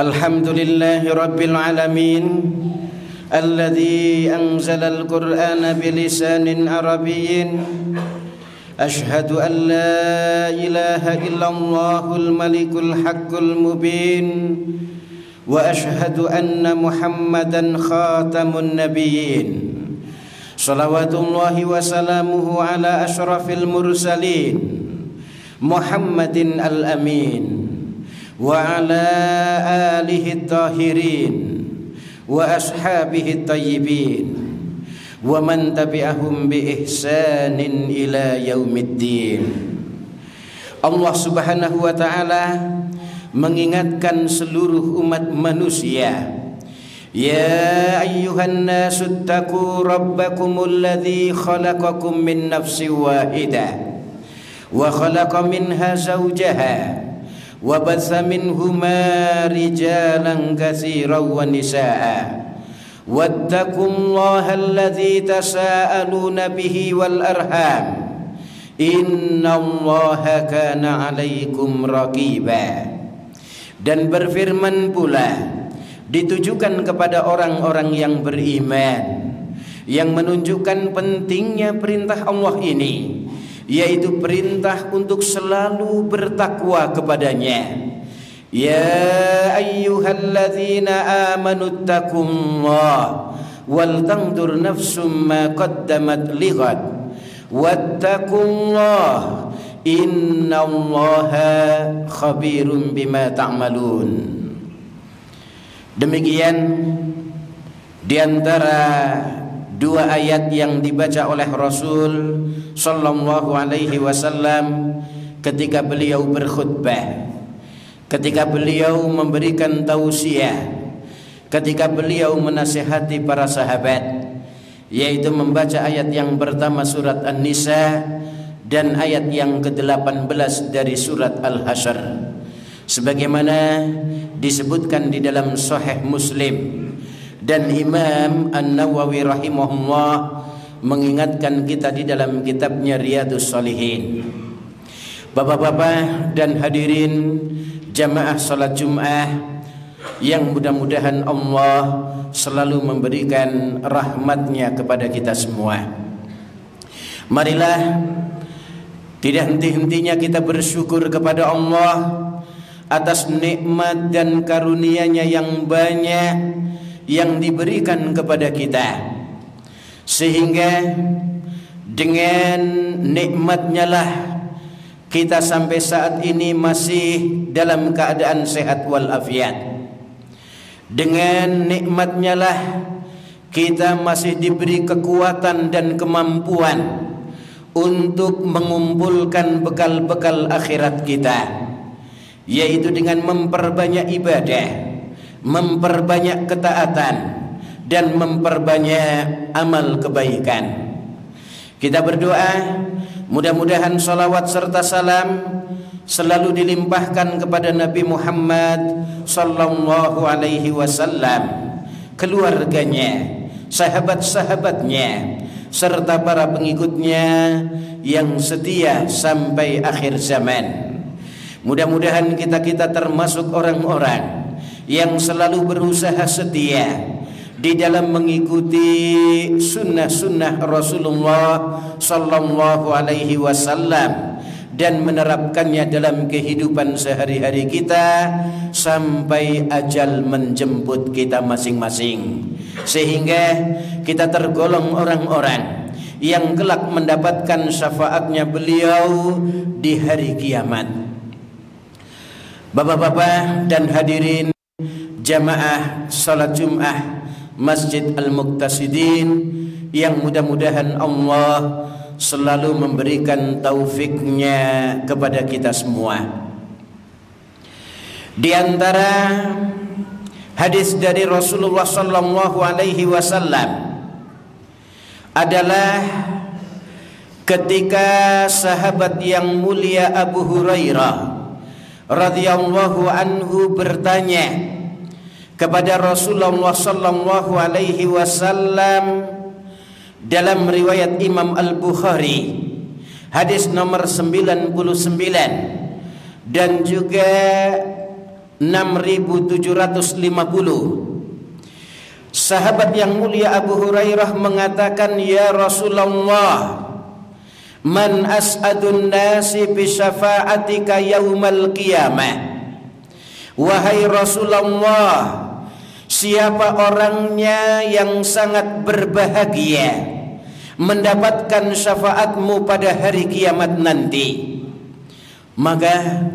Alhamdulillahi Rabbil Alamin Alladhi anzala al-Qur'ana bilisanin Arabiyyin. Ashhadu an la ilaha illallahul malikul haqqul mubin. Wa ashhadu anna Muhammadan khatamun nabiyyin. Salawatullahi wa salamuhu ala ashrafil mursalin Muhammadin al-amin wa ala alihi tahirin wa ashabihi tayyibin wa man tabi'ahum bi ihsanin ila yaumiddin. Allah Subhanahu wa ta'ala mengingatkan seluruh umat manusia, ya ayyuhan nasu taqu rabbakumul ladzi khalaqakum min nafsin wahidah wa khalaqa minha zawjaha wa batha minhuma rijalan katsiran wa nisaa wattaqullaha alladzi tasaaluna bihi wal arham innallaha kana 'alaikum raqiba. Dan berfirman pula ditujukan kepada orang-orang yang beriman, yang menunjukkan pentingnya perintah Allah ini, yaitu perintah untuk selalu bertakwa kepadanya. Ya ayyuhalladzina amanu taqullaha wal tanzur nafsum ma qaddamat lighad wattaqullaha innallaha khabirum bima ta'malun. Demikian di antara dua ayat yang dibaca oleh Rasul sallallahu alaihi wasallam ketika beliau berkhutbah, ketika beliau memberikan tausiah, ketika beliau menasihati para sahabat, yaitu membaca ayat yang pertama surat An-Nisa dan ayat yang ke-18 dari surat Al-Hasyr, sebagaimana disebutkan di dalam Sahih Muslim. Dan Imam An-Nawawi rahimahullah mengingatkan kita di dalam kitabnya Riyadhus Shalihin. Bapak-bapak dan hadirin jamaah salat Jumat yang mudah-mudahan Allah selalu memberikan rahmatnya kepada kita semua. Marilah tidak henti-hentinya kita bersyukur kepada Allah atas nikmat dan karunia-Nya yang banyak yang diberikan kepada kita, sehingga dengan nikmat-Nya lah kita sampai saat ini masih dalam keadaan sehat walafiat. Dengan nikmat-Nya lah kita masih diberi kekuatan dan kemampuan untuk mengumpulkan bekal-bekal akhirat kita, yaitu dengan memperbanyak ibadah, memperbanyak ketaatan, dan memperbanyak amal kebaikan. Kita berdoa mudah-mudahan salawat serta salam selalu dilimpahkan kepada Nabi Muhammad sallallahu alaihi wasallam, keluarganya, sahabat-sahabatnya, serta para pengikutnya yang setia sampai akhir zaman. Mudah-mudahan kita termasuk orang-orang yang selalu berusaha setia di dalam mengikuti sunnah-sunnah Rasulullah sallallahu alaihi wasallam dan menerapkannya dalam kehidupan sehari-hari kita sampai ajal menjemput kita masing-masing, sehingga kita tergolong orang-orang yang kelak mendapatkan syafaatnya beliau di hari kiamat. Bapak-bapak dan hadirin jamaah salat Jumat Masjid Al-Muqtasidin yang mudah-mudahan Allah selalu memberikan taufiknya kepada kita semua. Di antara hadis dari Rasulullah sallallahu alaihi wasallam adalah ketika sahabat yang mulia Abu Hurairah radhiyallahu anhu bertanya kepada Rasulullah sallallahu alaihi wasallam dalam riwayat Imam Al-Bukhari hadis nomor 99 dan juga 6750. Sahabat yang mulia Abu Hurairah mengatakan, ya Rasulullah, man as'adun nasi bi syafa'atika yaumal qiyamah. Wahai Rasulullah, siapa orangnya yang sangat berbahagia mendapatkan syafaatmu pada hari kiamat nanti? Maka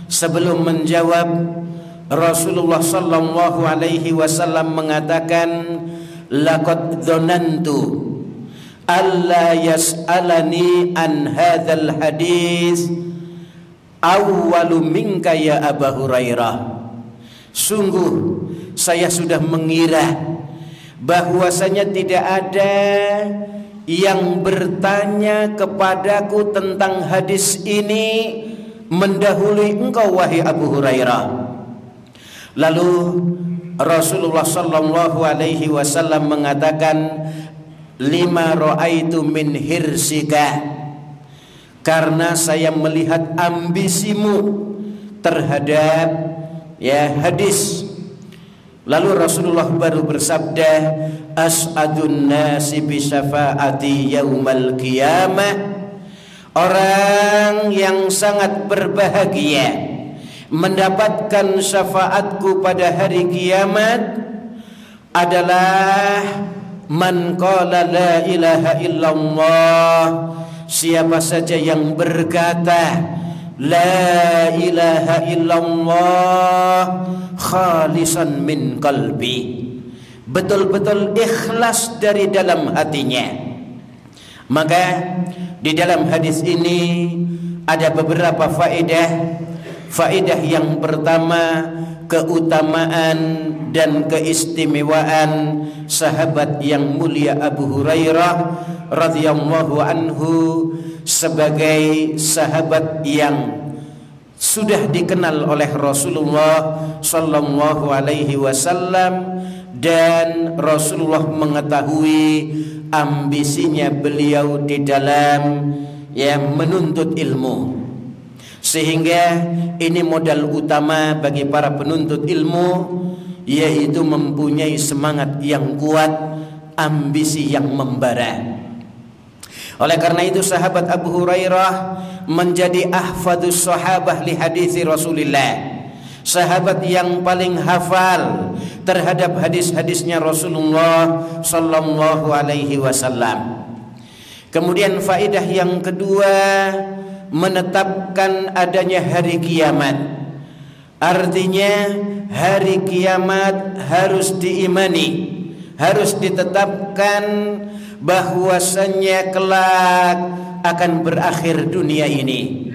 sebelum menjawab, Rasulullah sallallahu alaihi wasallam mengatakan, laqad dzanantu alla yas'alani an hadzal hadis awwalu minka ya Abu Hurairah. Sungguh saya sudah mengira bahwasanya tidak ada yang bertanya kepadaku tentang hadis ini mendahului engkau wahai Abu Hurairah. Lalu Rasulullah sallallahu alaihi wasallam mengatakan, lima ra'aitu min hirsika, karena saya melihat ambisimu terhadap hadis. Lalu Rasulullah baru bersabda, as'adun nasi bi syafaati yaumal qiyamah. Orang yang sangat berbahagia mendapatkan syafaatku pada hari kiamat adalah man qala la ilaha illallah, siapa saja yang berkata la ilaha illallah khalisan min qalbi, betul-betul ikhlas dari dalam hatinya. Maka di dalam hadis ini ada beberapa faedah. Faedah yang pertama, keutamaan dan keistimewaan sahabat yang mulia Abu Hurairah radhiyallahu anhu sebagai sahabat yang sudah dikenal oleh Rasulullah sallallahu alaihi wasallam, dan Rasulullah mengetahui ambisinya beliau di dalam menuntut ilmu. Sehingga ini modal utama bagi para penuntut ilmu, yaitu mempunyai semangat yang kuat, ambisi yang membara. Oleh karena itu sahabat Abu Hurairah menjadi ahfadus sahabah li hadisi Rasulillah, sahabat yang paling hafal terhadap hadis-hadisnya Rasulullah sallallahu alaihi wasallam. Kemudian faedah yang kedua, menetapkan adanya hari kiamat. Artinya hari kiamat harus diimani, harus ditetapkan bahwasannya kelak akan berakhir dunia ini.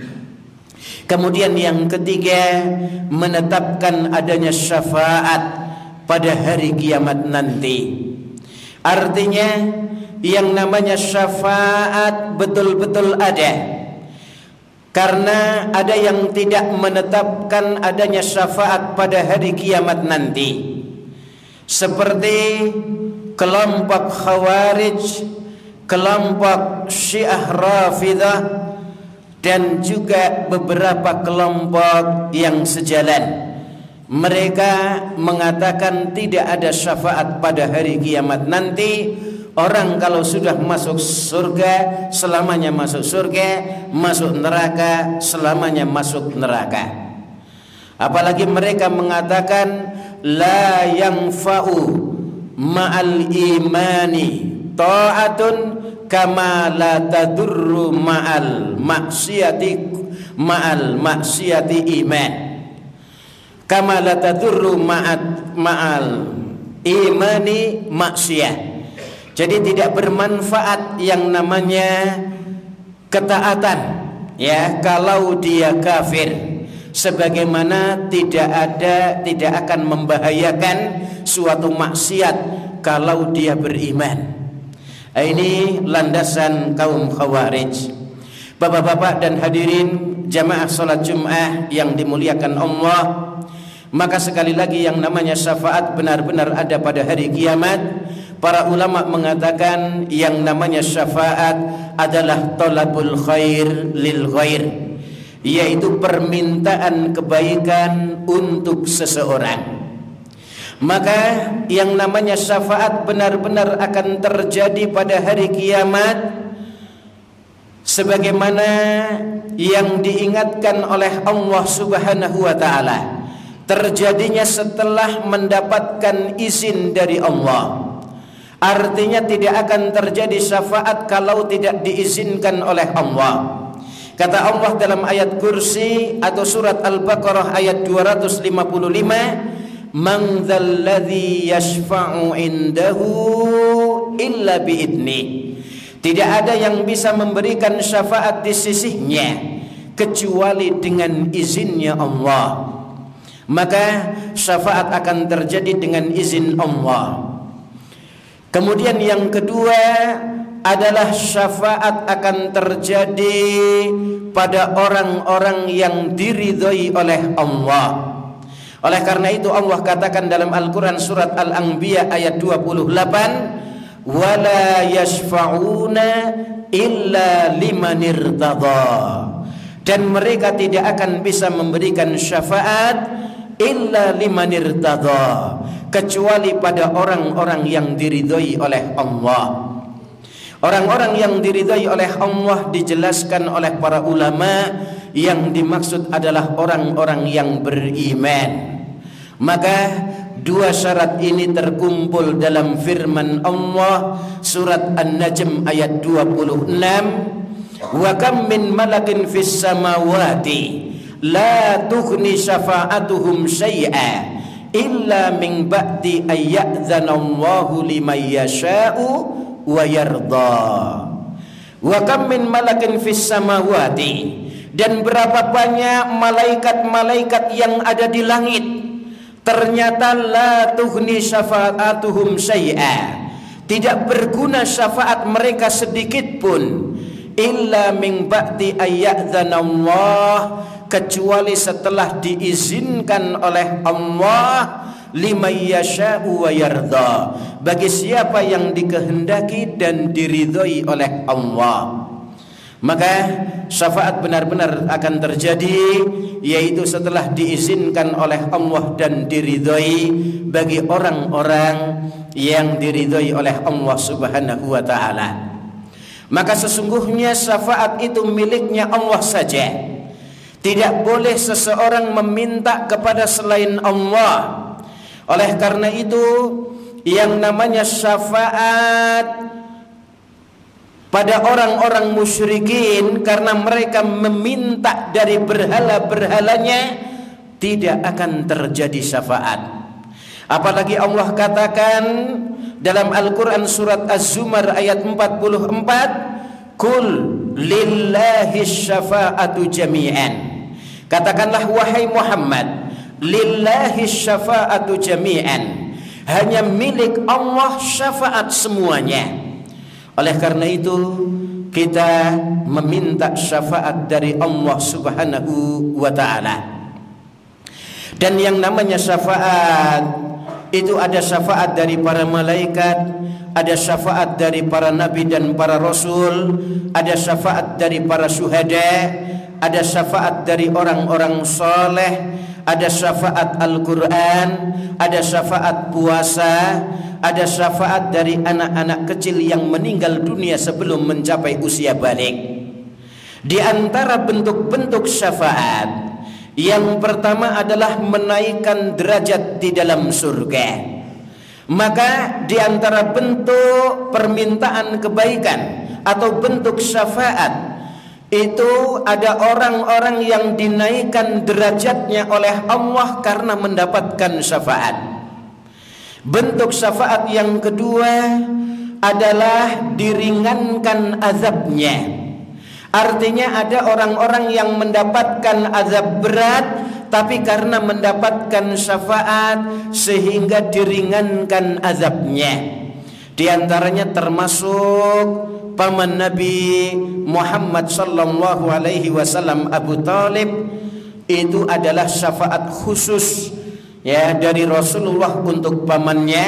Kemudian yang ketiga, menetapkan adanya syafaat pada hari kiamat nanti. Artinya yang namanya syafaat betul-betul ada. Karena ada yang tidak menetapkan adanya syafaat pada hari kiamat nanti, seperti kelompok Khawarij, kelompok Syiah Rafidah, dan juga beberapa kelompok yang sejalan. Mereka mengatakan tidak ada syafaat pada hari kiamat nanti. Orang kalau sudah masuk surga selamanya masuk surga, masuk neraka selamanya masuk neraka. Apalagi mereka mengatakan la yanfa'u ma'al imani ta'atun kama la tadurru ma'al maksiati iman. Kama la tadurru ma'al imani maksiyah. Jadi tidak bermanfaat yang namanya ketaatan kalau dia kafir, sebagaimana tidak akan membahayakan suatu maksiat kalau dia beriman. Ini landasan kaum Khawarij. Bapak-bapak dan hadirin jamaah salat Jumat yang dimuliakan Allah, maka sekali lagi yang namanya syafaat benar-benar ada pada hari kiamat. Para ulama mengatakan yang namanya syafaat adalah talabul khair lil ghair, yaitu permintaan kebaikan untuk seseorang. Maka yang namanya syafaat benar-benar akan terjadi pada hari kiamat, sebagaimana yang diingatkan oleh Allah Subhanahu wa taala, terjadinya setelah mendapatkan izin dari Allah. Artinya tidak akan terjadi syafaat kalau tidak diizinkan oleh Allah. Kata Allah dalam ayat Kursi atau surat Al-Baqarah ayat 255, "Man dzalladzi yashfa'u indahu illa biidni." Tidak ada yang bisa memberikan syafaat di sisinya kecuali dengan izinnya Allah. Maka syafaat akan terjadi dengan izin Allah. Kemudian yang kedua adalah syafaat akan terjadi pada orang-orang yang diridhoi oleh Allah. Oleh karena itu Allah katakan dalam Al-Quran surat Al-Anbiya ayat 28, wala yashfa'una illa liman irtadha, dan mereka tidak akan bisa memberikan syafaat illa liman irtadha, kecuali pada orang-orang yang diridhoi oleh Allah. Orang-orang yang diridhoi oleh Allah dijelaskan oleh para ulama yang dimaksud adalah orang-orang yang beriman. Maka dua syarat ini terkumpul dalam firman Allah surat An-Najm ayat 26, wa kam min malakin fis samawati la tughni syafa'atuhum syai'a illa min ba'di ayyadzana Allahu liman yasha'u wa yarda. Wa kam min malakin fis samawati, dan berapa banyak malaikat-malaikat yang ada di langit, ternyata la tughni syafa'atuhum syai'a, tidak berguna syafaat mereka sedikit pun, illa min ba'di ayyadzana Allah, kecuali setelah diizinkan oleh Allah, liman yasha'u wa yarda, bagi siapa yang dikehendaki dan diridhoi oleh Allah. Maka syafaat benar-benar akan terjadi, yaitu setelah diizinkan oleh Allah dan diridhoi bagi orang-orang yang diridhoi oleh Allah Subhanahu wa taala. Maka sesungguhnya syafaat itu miliknya Allah saja. Tidak boleh seseorang meminta kepada selain Allah. Oleh karena itu yang namanya syafaat pada orang-orang musyrikin, karena mereka meminta dari berhala-berhalanya, tidak akan terjadi syafaat. Apalagi Allah katakan dalam Al-Quran surat Az-Zumar ayat 44, Kul lillahi syafa'atu jami'an. Katakanlah wahai Muhammad, lillahi syafa'atu jami'an, hanya milik Allah syafaat semuanya. Oleh karena itu kita meminta syafaat dari Allah Subhanahu wa ta'ala. Dan yang namanya syafaat itu ada syafaat dari para malaikat, ada syafaat dari para nabi dan para rasul, ada syafaat dari para syuhada, ada syafaat dari orang-orang soleh, ada syafaat Al-Quran, ada syafaat puasa, ada syafaat dari anak-anak kecil yang meninggal dunia sebelum mencapai usia balik. Di antara bentuk-bentuk syafaat, yang pertama adalah menaikkan derajat di dalam surga. Maka di antara bentuk permintaan kebaikan atau bentuk syafaat, itu ada orang-orang yang dinaikkan derajatnya oleh Allah karena mendapatkan syafaat. Bentuk syafaat yang kedua adalah diringankan azabnya. Artinya ada orang-orang yang mendapatkan azab berat, tapi karena mendapatkan syafaat sehingga diringankan azabnya. Di antaranya termasuk paman Nabi Muhammad sallallahu alaihi wasallam, Abu Talib. Itu adalah syafaat khusus ya dari Rasulullah untuk pamannya,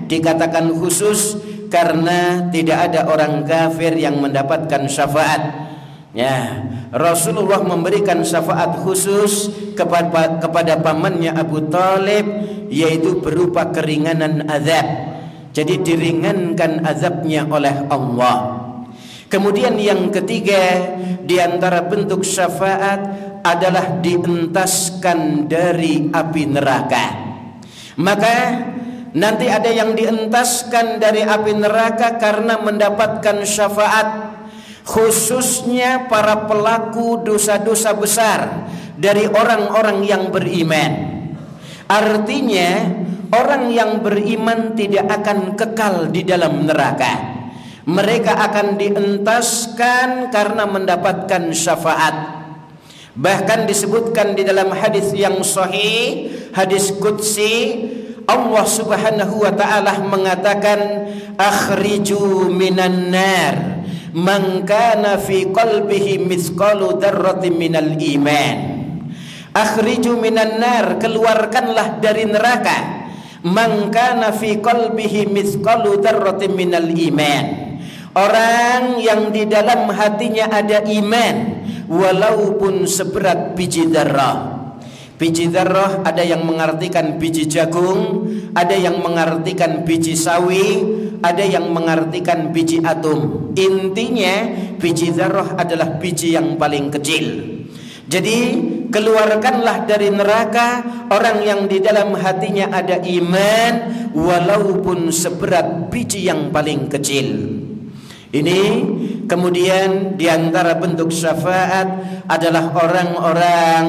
dikatakan khusus karena tidak ada orang kafir yang mendapatkan syafaat. Ya, Rasulullah memberikan syafaat khusus kepada pamannya Abu Talib, yaitu berupa keringanan azab. Jadi diringankan azabnya oleh Allah. Kemudian yang ketiga, di antara bentuk syafaat adalah dientaskan dari api neraka. Maka nanti ada yang dientaskan dari api neraka karena mendapatkan syafaat, khususnya para pelaku dosa-dosa besar dari orang-orang yang beriman. Artinya orang yang beriman tidak akan kekal di dalam neraka. Mereka akan dientaskan karena mendapatkan syafaat. Bahkan disebutkan di dalam hadis yang sahih, hadis qudsi, Allah Subhanahu wa ta'ala mengatakan, akhriju minan nar man kana fi qalbihi mithqalu dzarratin minal iman. Akhriju minan nar, keluarkanlah dari neraka, man kana fi qalbihi mithqalu dzarratin minal iman. Orang yang di dalam hatinya ada iman, walaupun seberat biji dzarrah. Biji dzarrah ada yang mengartikan biji jagung, ada yang mengartikan biji sawi, ada yang mengartikan biji atom. Intinya biji dzarrah adalah biji yang paling kecil. Jadi keluarkanlah dari neraka orang yang di dalam hatinya ada iman, walaupun seberat biji yang paling kecil. Ini kemudian diantara bentuk syafaat adalah orang-orang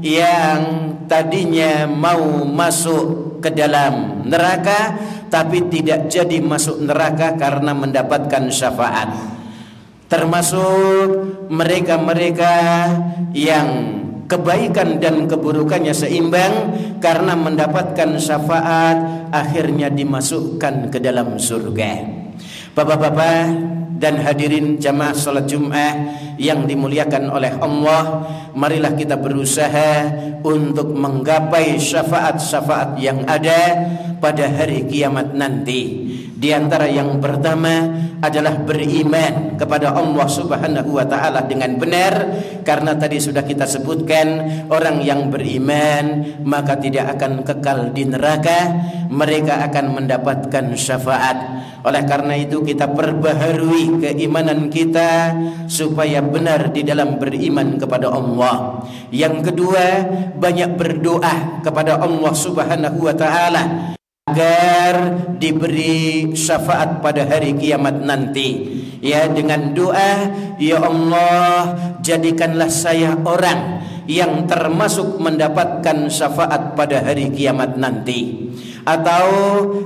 yang tadinya mau masuk ke dalam neraka tapi tidak jadi masuk neraka karena mendapatkan syafaat. Termasuk mereka-mereka yang kebaikan dan keburukannya seimbang, karena mendapatkan syafaat akhirnya dimasukkan ke dalam surga. Bapak-bapak dan hadirin jamaah salat Jumat yang dimuliakan oleh Allah, marilah kita berusaha untuk menggapai syafaat-syafaat yang ada pada hari kiamat nanti. Di antara yang pertama adalah beriman kepada Allah Subhanahu wa ta'ala dengan benar, karena tadi sudah kita sebutkan, orang yang beriman maka tidak akan kekal di neraka, mereka akan mendapatkan syafaat. Oleh karena itu kita perbaharui keimanan kita supaya benar di dalam beriman kepada Allah. Yang kedua, banyak berdoa kepada Allah Subhanahu wa ta'ala agar diberi syafaat pada hari kiamat nanti. Ya, dengan doa, ya Allah, jadikanlah saya orang yang termasuk mendapatkan syafaat pada hari kiamat nanti. Atau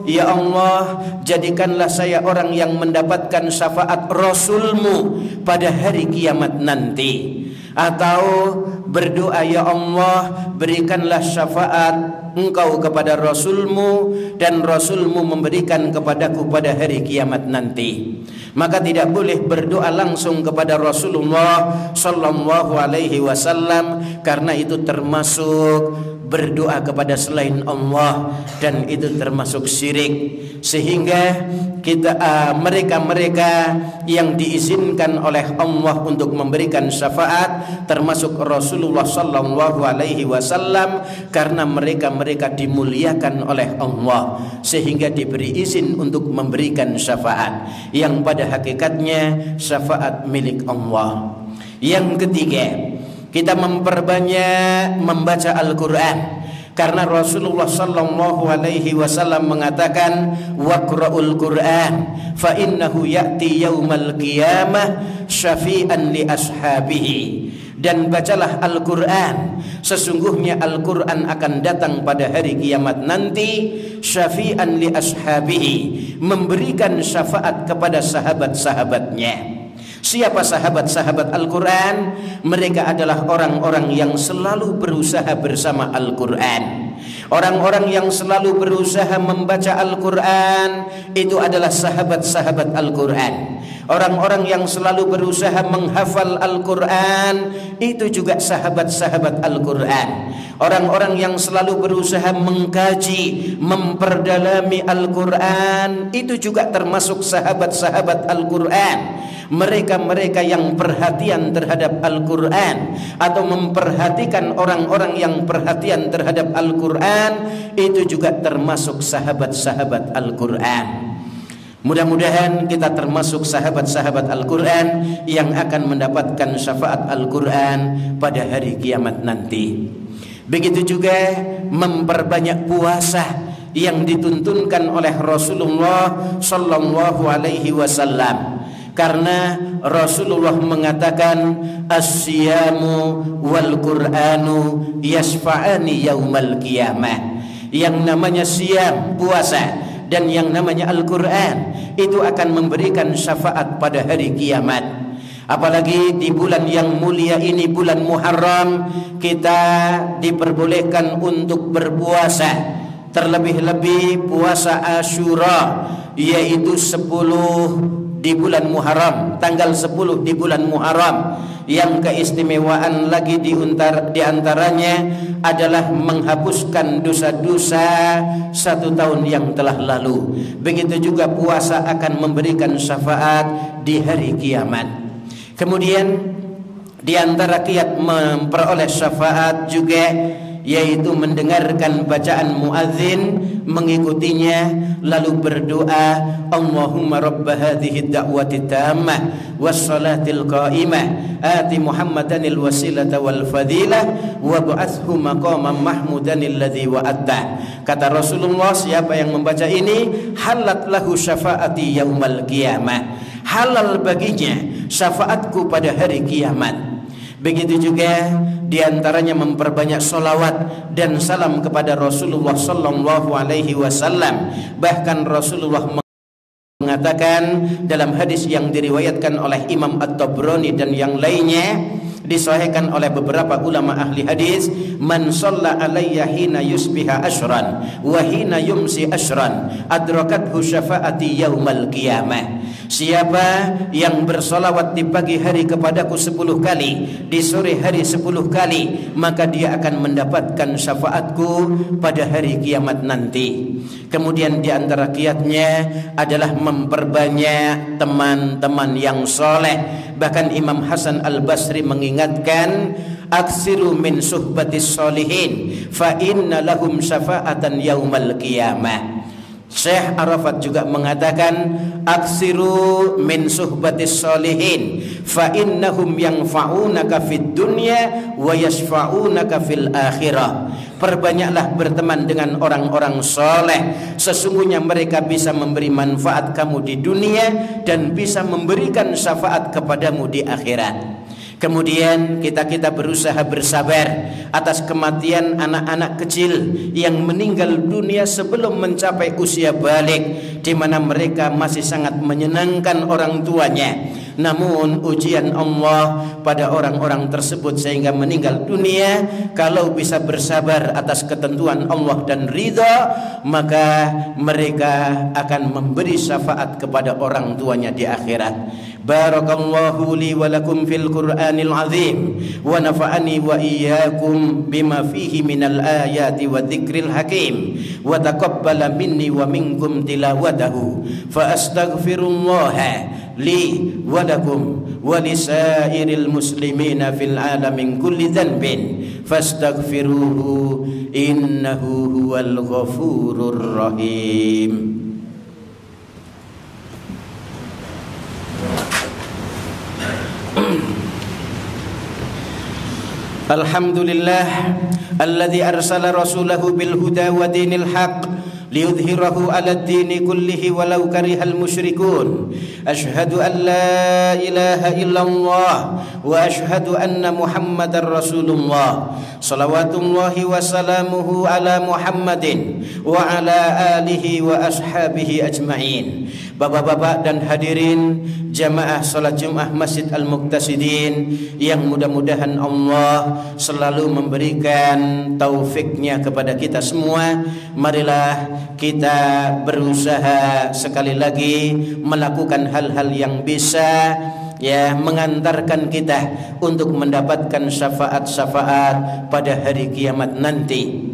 ya Allah, jadikanlah saya orang yang mendapatkan syafaat Rasul-Mu pada hari kiamat nanti. Atau berdoa, ya Allah, berikanlah syafaat Engkau kepada Rasul-Mu dan Rasul-Mu memberikan kepadaku pada hari kiamat nanti. Maka tidak boleh berdoa langsung kepada Rasulullah sallallahu alaihi wasallam, karena itu termasuk berdoa kepada selain Allah dan itu termasuk syirik. Sehingga kita mereka-mereka yang diizinkan oleh Allah untuk memberikan syafaat termasuk Rasulullah sallallahu alaihi wasallam, karena mereka dimuliakan oleh Allah sehingga diberi izin untuk memberikan syafaat yang pada hakikatnya syafaat milik Allah. Yang ketiga, kita memperbanyak membaca Al-Quran, karena Rasulullah sallallahu alaihi wasallam mengatakan, waqra'ul Quran fa innahu ya'ti yaumal qiyamah syafi'an li ashabihi. Dan bacalah Al-Quran, sesungguhnya Al-Quran akan datang pada hari kiamat nanti syafi'an li ashabihi, memberikan syafaat kepada sahabat-sahabatnya. Siapa sahabat-sahabat Al-Quran? Mereka adalah orang-orang yang selalu berusaha bersama Al-Quran. Orang-orang yang selalu berusaha membaca Al-Quran itu adalah sahabat-sahabat Al-Quran. Orang-orang yang selalu berusaha menghafal Al-Quran itu juga sahabat-sahabat Al-Quran. Orang-orang yang selalu berusaha mengkaji, memperdalami Al-Quran itu juga termasuk sahabat-sahabat Al-Quran. mereka-mereka yang perhatian terhadap Al-Quran atau memperhatikan orang-orang yang perhatian terhadap Al-Quran, itu juga termasuk sahabat-sahabat Al-Quran. Mudah-mudahan kita termasuk sahabat-sahabat Al-Quran yang akan mendapatkan syafaat Al-Quran pada hari kiamat nanti. Begitu juga memperbanyak puasa yang dituntunkan oleh Rasulullah sallallahu alaihi wasallam. Karena Rasulullah mengatakan as-siyamu wal Qur'anu yasfa'ani yaumal qiyamah. Yang namanya siam, puasa, dan yang namanya Al-Quran itu akan memberikan syafaat pada hari kiamat. Apalagi di bulan yang mulia ini, bulan Muharram, kita diperbolehkan untuk berpuasa. Terlebih-lebih puasa Asyura, yaitu 10 di bulan Muharram, tanggal 10 di bulan Muharram. Yang keistimewaan lagi di antaranya adalah menghapuskan dosa-dosa 1 tahun yang telah lalu. Begitu juga puasa akan memberikan syafaat di hari kiamat. Kemudian di antara kiat memperoleh syafaat juga yaitu mendengarkan bacaan muadzin, mengikutinya, lalu berdoa, Allahumma rabba hadhihi da'wati tammah wassalatil qa'imah ati Muhammadanil wasilata wal fadilah wab'athhu maqaman mahmudanil ladzi wa'adta. Kata Rasulullah, siapa yang membaca ini halat lahu syafaati yaumal qiyamah, halal baginya syafaatku pada hari kiamat. Begitu juga diantaranya memperbanyak solawat dan salam kepada Rasulullah sallallahu alaihi wasallam. Bahkan Rasulullah mengatakan dalam hadis yang diriwayatkan oleh Imam At-Tabrani dan yang lainnya, disahihkan oleh beberapa ulama ahli hadis, man shalla alayya hina yusbiha ashran wa hina yumsi ashran adrakathu syafaati yaumal qiyamah. Siapa yang bersolawat di pagi hari kepadaku 10 kali, di sore hari 10 kali, maka dia akan mendapatkan syafaatku pada hari kiamat nanti. Kemudian di antara kiatnya adalah memperbanyak teman-teman yang soleh. Bahkan Imam Hasan Al-Basri mengingatkan, aksiru min suhbatis solihin fa inna lahum syafa'atan yaumal qiyamah. Syekh Arafat juga mengatakan, aksiru min suhbatis solihin fa innahum yanfa'unaka fid dunya wa yashfa'unaka fil akhirah. Perbanyaklah berteman dengan orang-orang soleh, sesungguhnya mereka bisa memberi manfaat kamu di dunia dan bisa memberikan syafaat kepadamu di akhirat. Kemudian kita berusaha bersabar atas kematian anak-anak kecil yang meninggal dunia sebelum mencapai usia balik, di mana mereka masih sangat menyenangkan orang tuanya. Namun ujian Allah pada orang-orang tersebut sehingga meninggal dunia, kalau bisa bersabar atas ketentuan Allah dan ridha, maka mereka akan memberi syafaat kepada orang tuanya di akhirat. Barakallahu li wa lakum fil Qur'anil azim wa nafa'ani wa iyyakum bima fihi minal ayati wa dzikril hakim wa taqabbala minni wa minkum tilawatahu fa astaghfirullaha li wa lakum wa lisairil muslimina fil alamin kulli dhanbin fastaghfiruhu innahu huwal ghafurur rahim. Alhamdulillah alladzi arsala rasulahu bil huda wa dinil haqq liyudhhirahu 'alad dini kullihi walau karihal musyrikun. Asyhadu an la ilaha illallah wa asyhadu anna Muhammadar Rasulullah. Shalawatullahi wa salamuhu ala Muhammadin wa ala alihi wa ashabihi ajma'in. Bapak-bapak dan hadirin jamaah salat Jumat Masjid Al-Muqtasidin yang mudah-mudahan Allah selalu memberikan taufiknya kepada kita semua. Marilah kita berusaha sekali lagi melakukan hal-hal yang bisa mengantarkan kita untuk mendapatkan syafaat-syafaat pada hari kiamat nanti.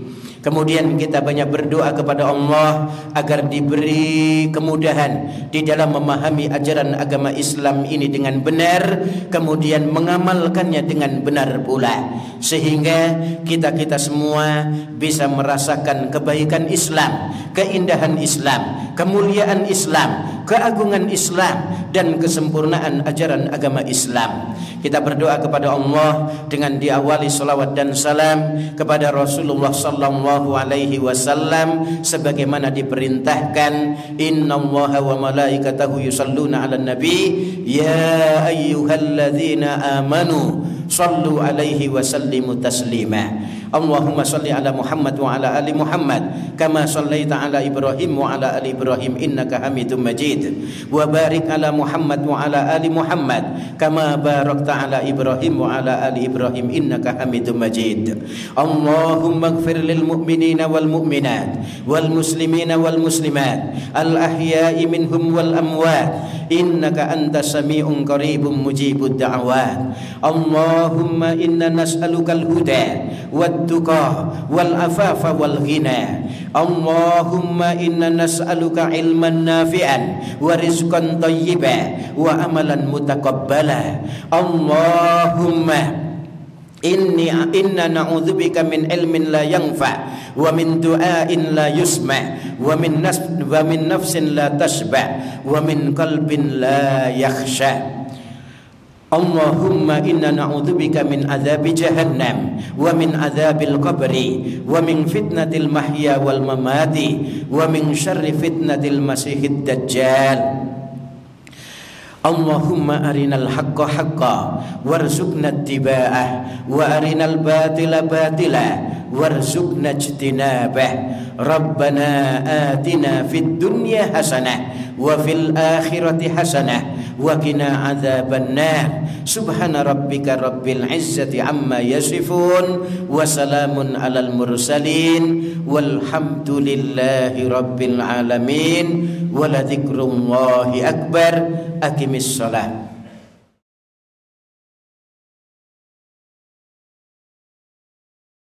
Kemudian kita banyak berdoa kepada Allah agar diberi kemudahan di dalam memahami ajaran agama Islam ini dengan benar, kemudian mengamalkannya dengan benar pula, sehingga kita semua bisa merasakan kebaikan Islam, keindahan Islam, kemuliaan Islam, keagungan Islam, dan kesempurnaan ajaran agama Islam. Kita berdoa kepada Allah dengan diawali salawat dan salam kepada Rasulullah sallallahu alaihi wasallam sebagaimana diperintahkan, innallaha wa malaikatahu yusalluna 'alan nabi ya ayyuhalladzina amanu sallu alaihi wa sallimu taslima. Allahumma salli ala Muhammad wa ala ali Muhammad kama sallaita ala Ibrahim wa ala ali Ibrahim innaka Hamidum Majid, wa barik ala Muhammad wa ala ali Muhammad kama barakta ala Ibrahim wa ala ali Ibrahim innaka Hamidum Majid. Allahumma ighfir lil mu'minina wal mu'minat wal muslimina wal muslimat al ahya'i minhum wal amwat innaka antas sami'un qaribun mujibud da'awat. Allahumma inna nas'aluka al-huda wat-tuqa wal-afafa wal-ghina. Allahumma inna nas'aluka ilman nafi'an wa rizqan thayyiban wa amalan mutaqabbala. Allahumma inna na'udzubika min ilmin la yanfa wa min du'ain la yusma wa min nafsin la tashba wa min qalbin la yakhsha. Allahumma inna na'udzubika min adzabi jahannam wa min adzabil qabri wa min fitnatil mahya wal mamati wa min syarri fitnatil masihid dajjal. Allahumma arinal haqqa haqqan warzuqna ittiba'ah wa arinal batila batila warzuqna ijtinabah. Rabbana atina fid dunya hasanah wa fil akhirati hasanah wa qina adzabannar. Subhana rabbika rabbil izzati amma yasifun wa salamun alal mursalin walhamdulillahi rabbil alamin. Wa la dzikrullahi akbar. Aqimis shalah.